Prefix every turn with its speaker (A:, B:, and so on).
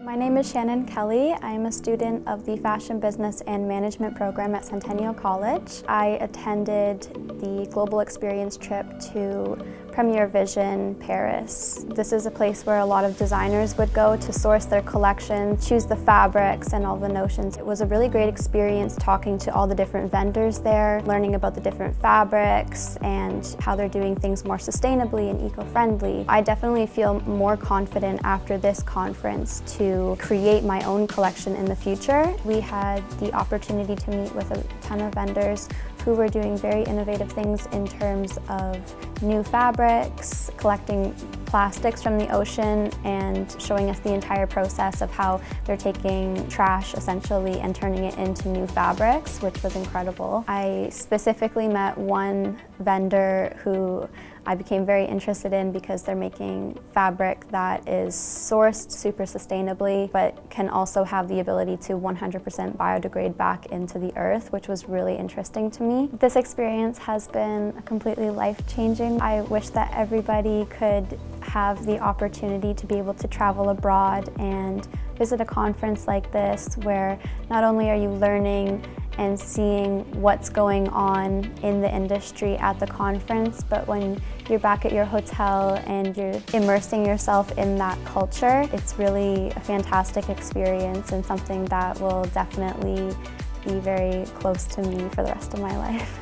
A: My name is Shannon Kelly. I am a student of the Fashion Business and Management program at Centennial College. I attended the global experience trip to Premier Vision Paris. This is a place where a lot of designers would go to source their collections, choose the fabrics and all the notions. It was a really great experience talking to all the different vendors there, learning about the different fabrics and how they're doing things more sustainably and eco-friendly. I definitely feel more confident after this conference to create my own collection in the future. We had the opportunity to meet with a ton of vendors who were doing very innovative things in terms of new fabrics, collecting plastics from the ocean, and showing us the entire process of how they're taking trash essentially and turning it into new fabrics, which was incredible. I specifically met one vendor who I became very interested in because they're making fabric that is sourced super sustainably, but can also have the ability to 100% biodegrade back into the earth, which was really interesting to me. This experience has been completely life-changing. I wish that everybody could have the opportunity to be able to travel abroad and visit a conference like this, where not only are you learning and seeing what's going on in the industry at the conference, but when you're back at your hotel and you're immersing yourself in that culture, it's really a fantastic experience and something that will definitely be very close to me for the rest of my life.